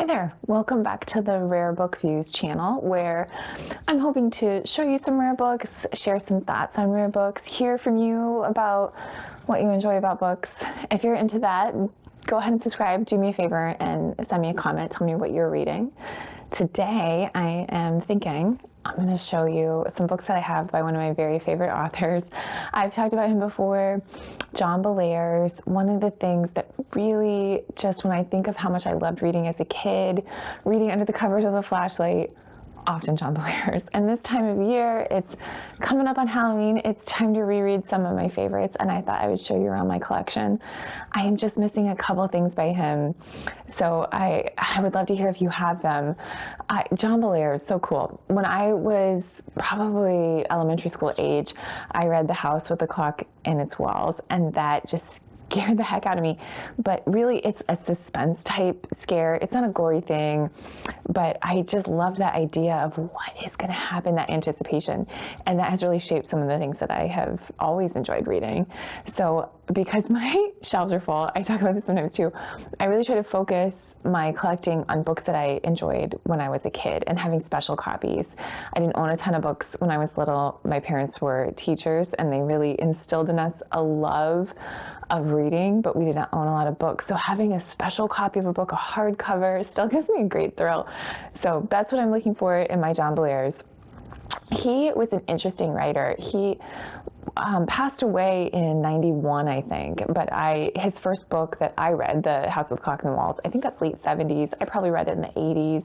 Hi there, welcome back to the Rare Book Views channel, where I'm hoping to show you some rare books, share some thoughts on rare books, hear from you about what you enjoy about books. If you're into that, go ahead and subscribe, do me a favor, and send me a comment, tell me what you're reading. Today I am thinking I'm going to show you some books that I have by one of my very favorite authors. I've talked about him before, John Bellairs. One of the things that really just, when I think of how much I loved reading as a kid, reading under the covers of a flashlight, often John Bellairs. And this time of year, it's coming up on Halloween, it's time to reread some of my favorites, and I thought I would show you around my collection. I am just missing a couple things by him, so I would love to hear if you have them. John Bellairs, so cool. When I was probably elementary school age, I read The House with the Clock in Its Walls, and that just scared the heck out of me. But really, it's a suspense type scare. It's not a gory thing, but I just love that idea of what is going to happen, that anticipation. And that has really shaped some of the things that I have always enjoyed reading. So because my shelves are full, I talk about this sometimes too, I really try to focus my collecting on books that I enjoyed when I was a kid and having special copies. I didn't own a ton of books when I was little. My parents were teachers and they really instilled in us a love of reading, but we did not own a lot of books. So having a special copy of a book, a hardcover, still gives me a great thrill. So that's what I'm looking for in my John Bellairs. He was an interesting writer. He passed away in '91, I think, but his first book that I read, The House with the Clock in the Walls, I think that's late 70s. I probably read it in the 80s.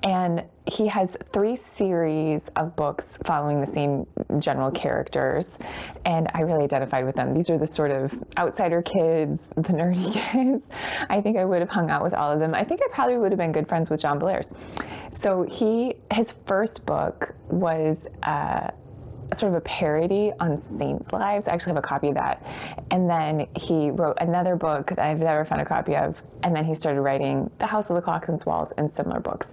And he has 3 series of books following the same general characters, and I really identified with them. These are the sort of outsider kids, the nerdy kids. I think I would have hung out with all of them. I think I probably would have been good friends with John Bellairs. So his first book was sort of a parody on saints' lives. I actually have a copy of that. And then he wrote another book that I've never found a copy of, and then he started writing The House of the Clock in its Walls and similar books.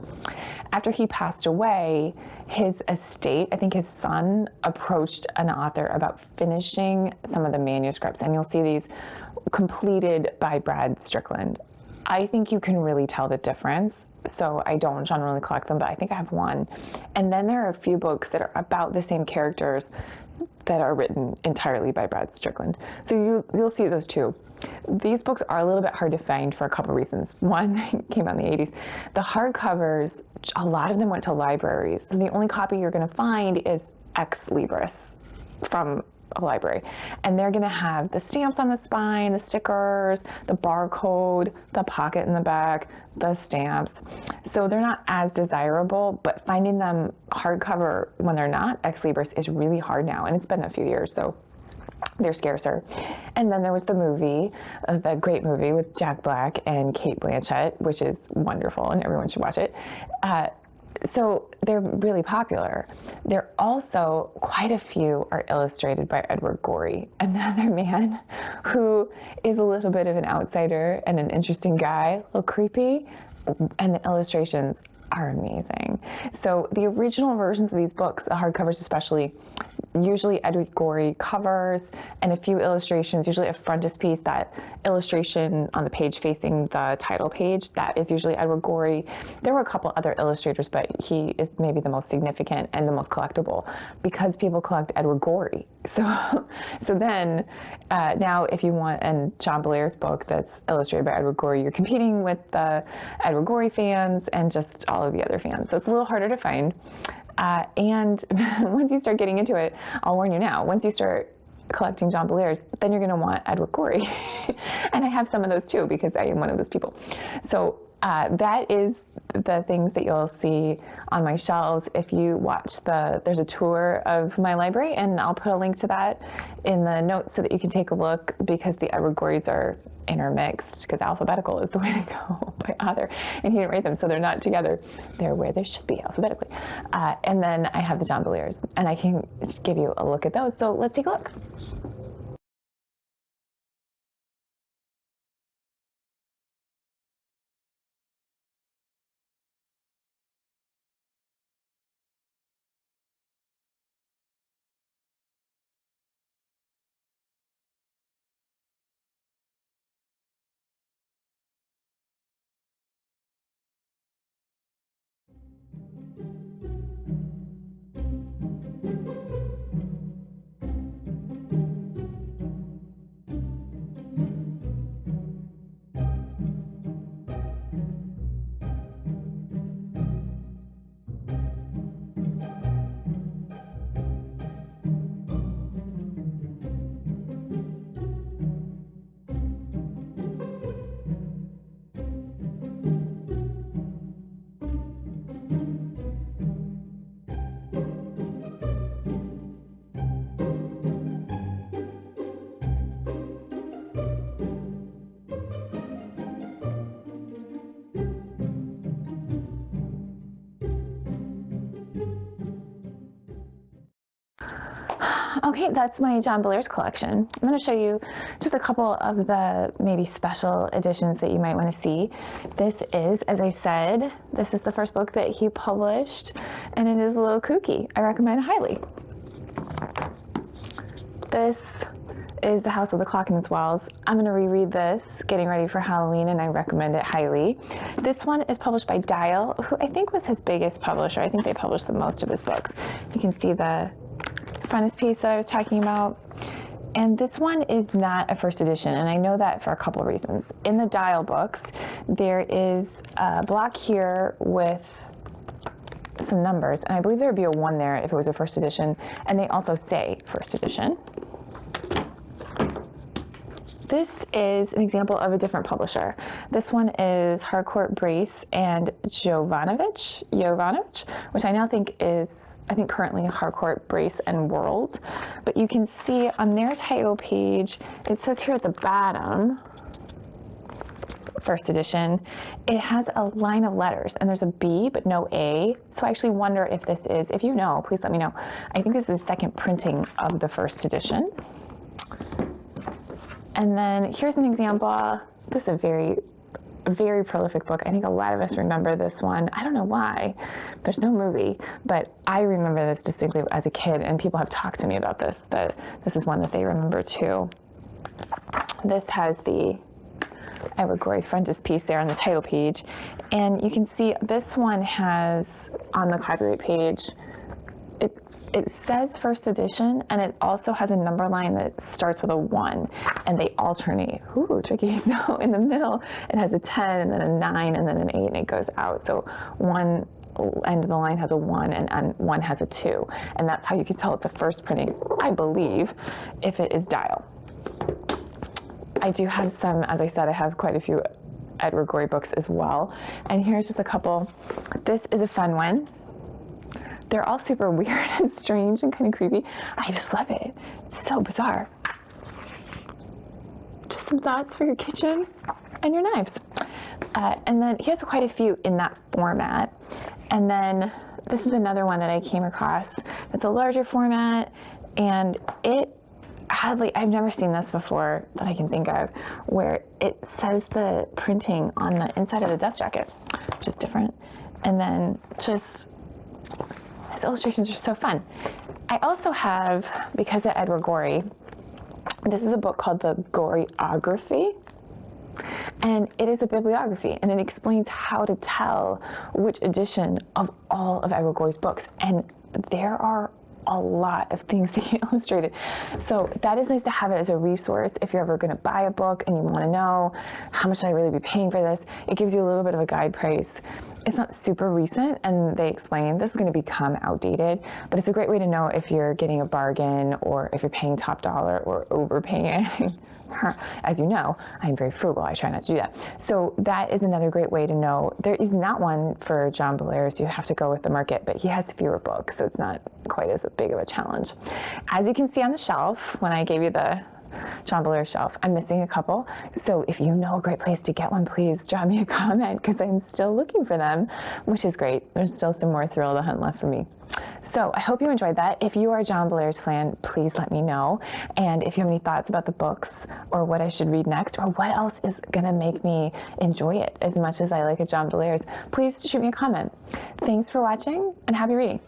After he passed away, his estate, I think his son, approached an author about finishing some of the manuscripts, and you'll see these completed by Brad Strickland. I think you can really tell the difference. So I don't generally collect them, but I think I have one. And then there are a few books that are about the same characters that are written entirely by Brad Strickland. So you'll see those too. These books are a little bit hard to find for a couple of reasons. One, they came out in the 80s. The hardcovers, a lot of them went to libraries. So the only copy you're going to find is ex libris from a library, and they're going to have the stamps on the spine, the stickers, the barcode, the pocket in the back, the stamps. So they're not as desirable, but finding them hardcover when they're not ex libris is really hard now, and it's been a few years, so they're scarcer. And then there was the movie, the great movie with Jack Black and Cate Blanchett, which is wonderful, and everyone should watch it. So they're really popular. They're also, quite a few are illustrated by Edward Gorey, another man who is a little bit of an outsider and an interesting guy, a little creepy, and the illustrations are amazing. So the original versions of these books, the hardcovers especially, usually Edward Gorey covers and a few illustrations, usually a frontispiece, that illustration on the page facing the title page, that is usually Edward Gorey. There were a couple other illustrators, but he is maybe the most significant and the most collectible because people collect Edward Gorey. So then now if you want a John Bellairs book that's illustrated by Edward Gorey, you're competing with the Edward Gorey fans and just all of the other fans. So it's a little harder to find. And once you start getting into it, I'll warn you now, once you start collecting John Bellairs, then you're going to want Edward Gorey. And I have some of those too, because I am one of those people. So that is the things that you'll see on my shelves. If you watch there's a tour of my library, and I'll put a link to that in the notes so that you can take a look, because the Edward Goreys are intermixed, because alphabetical is the way to go by author, and he didn't write them, so they're not together. They're where they should be alphabetically. And then I have the John Bellairs, and I can give you a look at those. So let's take a look. Okay, that's my John Bellairs collection. I'm going to show you just a couple of the maybe special editions that you might want to see. This is, as I said, this is the first book that he published, and it is a little kooky. I recommend it highly. This is The House of the Clock in Its Walls. I'm going to reread this, getting ready for Halloween, and I recommend it highly. This one is published by Dial, who I think was his biggest publisher. I think they published the most of his books. You can see the frontispiece that I was talking about. And this one is not a first edition, and I know that for a couple of reasons. In the Dial books, there is a block here with some numbers, and I believe there would be a 1 there if it was a first edition, and they also say first edition. This is an example of a different publisher. This one is Harcourt Brace and Jovanovich, which I now think is, currently Harcourt Brace and World. But you can see on their title page, it says here at the bottom, first edition, it has a line of letters, and there's a B but no A. So I actually wonder if this is, if you know, please let me know. I think this is the second printing of the first edition. And then here's an example. This is a very, very prolific book. I think a lot of us remember this one. I don't know why. There's no movie, but I remember this distinctly as a kid, and people have talked to me about this, that this is one that they remember too. This has the Edward Gorey frontispiece there on the title page, and you can see this one has, on the copyright page, it says first edition, and it also has a number line that starts with a 1, and they alternate. Ooh, tricky. So in the middle, it has a 10, and then a 9, and then an 8, and it goes out. So one end of the line has a 1, and one has a 2. And that's how you can tell it's a first printing, I believe, if it is Dial. I do have some, as I said, I have quite a few Edward Gorey books as well. And here's just a couple. This is a fun one. They're all super weird and strange and kind of creepy. I just love it. It's so bizarre. Just some thoughts for your kitchen and your knives. And then he has quite a few in that format. And then this is another one that I came across. It's a larger format, and it oddly, I've never seen this before that I can think of, where it says the printing on the inside of the dust jacket, which is different. And then just, his illustrations are so fun. I also have, because of Edward Gorey, this is a book called the Goreyography, and it is a bibliography, and it explains how to tell which edition of all of Edward Gorey's books, and there are a lot of things that he illustrated. So that is nice to have it as a resource if you're ever going to buy a book and you want to know how much should I really be paying for this. It gives you a little bit of a guide price. It's not super recent, and they explain this is going to become outdated, but it's a great way to know if you're getting a bargain or if you're paying top dollar or overpaying. As you know, I'm very frugal. I try not to do that. So that is another great way to know. There is not one for John Bellairs. You have to go with the market, but he has fewer books, so it's not quite as big of a challenge. As you can see on the shelf, when I gave you the John Bellairs shelf, I'm missing a couple. So if you know a great place to get one, please drop me a comment, because I'm still looking for them, which is great. There's still some more Thrill of the Hunt left for me. So I hope you enjoyed that. If you are a John Bellairs fan, please let me know. And if you have any thoughts about the books or what I should read next or what else is going to make me enjoy it as much as I like a John Bellairs, please shoot me a comment. Thanks for watching, and happy reading.